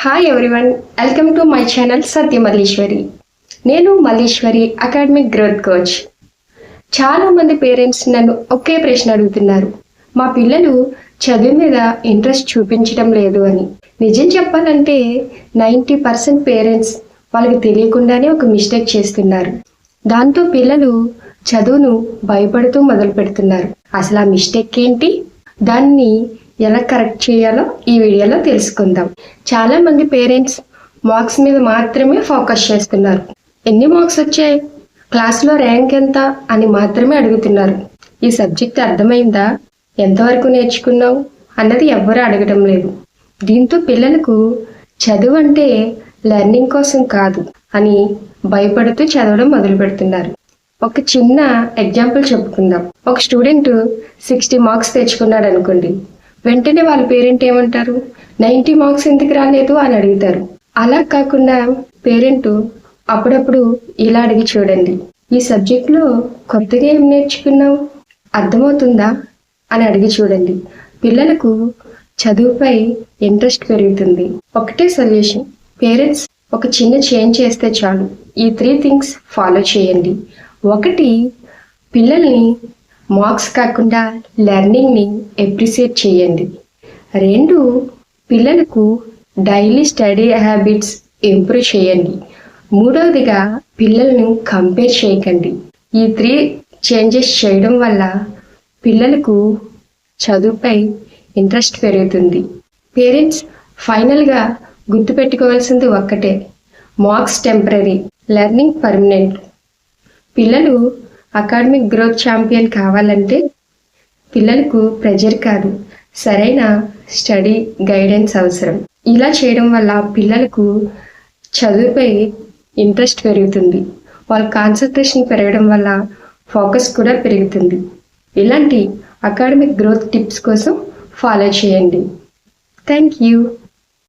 Hi everyone, welcome to my channel Satya Mallishwari. నేను Mallishwari academic growth coach. చాలామంది parents నన్ను ఒకే ప్రశ్న అడుగుతున్నారు, మా పిల్లలు చదువు మీద ఇంట్రెస్ట్ చూపించడం లేదు అని. నిజం చెప్పాలంటే 90% పేరెంట్స్ వాళ్ళకి తెలియకుండానే ఒక మిస్టేక్ చేస్తున్నారు. దాంతో పిల్లలు చదువును భయపడుతూ మొదలు పెడుతున్నారు. అసలు ఆ మిస్టేక్ ఏంటి, దాన్ని ఎలా కరెక్ట్ చేయాలో ఈ వీడియోలో తెలుసుకుందాం. చాలా మంది పేరెంట్స్ మార్క్స్ మీద మాత్రమే ఫోకస్ చేస్తున్నారు. ఎన్ని మార్క్స్ వచ్చాయి, క్లాస్లో ర్యాంక్ ఎంత అని మాత్రమే అడుగుతున్నారు. ఈ సబ్జెక్ట్ అర్థమైందా, ఎంతవరకు నేర్చుకున్నావు అన్నది ఎవ్వరూ అడగడం లేదు. దీంతో పిల్లలకు చదువు అంటే లెర్నింగ్ కోసం కాదు అని భయపడుతూ చదవడం మొదలు పెడుతున్నారు. ఒక చిన్న ఎగ్జాంపుల్ చెప్పుకుందాం. ఒక స్టూడెంట్ 60 మార్క్స్ తెచ్చుకున్నాడు అనుకోండి. వెంటనే వాళ్ళ పేరెంట్ ఏమంటారు, 90 మార్క్స్ ఎందుకు రాలేదు అని అడుగుతారు. అలా కాకుండా పేరెంట్ అప్పుడప్పుడు ఇలా అడిగి చూడండి, ఈ సబ్జెక్ట్లో కొత్తగా ఏం నేర్చుకున్నావు, అర్థమవుతుందా అని అడిగి చూడండి. పిల్లలకు చదువుపై ఇంట్రెస్ట్ పెరుగుతుంది. ఒకటే సొల్యూషన్, పేరెంట్స్ ఒక చిన్న చేంజ్ చేస్తే చాలు. ఈ 3 థింగ్స్ ఫాలో చేయండి. 1, పిల్లల్ని మార్క్స్ కాకుండా లెర్నింగ్ని అప్రిషియేట్ చేయండి. 2, పిల్లలకు డైలీ స్టడీ హ్యాబిట్స్ ఇంప్రూవ్ చేయండి. 3వదిగా పిల్లలను కంపేర్ చేయకండి. ఈ 3 చేంజెస్ చేయడం వల్ల పిల్లలకు చదువుపై ఇంట్రెస్ట్ పెరుగుతుంది. పేరెంట్స్ ఫైనల్గా గుర్తుపెట్టుకోవాల్సింది ఒక్కటే, మార్క్స్ టెంపరీ, లెర్నింగ్ పర్మనెంట్. పిల్లలు అకాడమిక్ గ్రోత్ ఛాంపియన్ కావాలంటే పిల్లలకు ప్రెజర్ కాదు, సరైన స్టడీ గైడెన్స్ అవసరం. ఇలా చేయడం వల్ల పిల్లలకు చదువుపై ఇంట్రెస్ట్ పెరుగుతుంది. వాళ్ళ కాన్సన్ట్రేషన్ పెరగడం వల్ల ఫోకస్ కూడా పెరుగుతుంది. ఇలాంటి అకాడమిక్ గ్రోత్ టిప్స్ కోసం ఫాలో చేయండి. Thank you.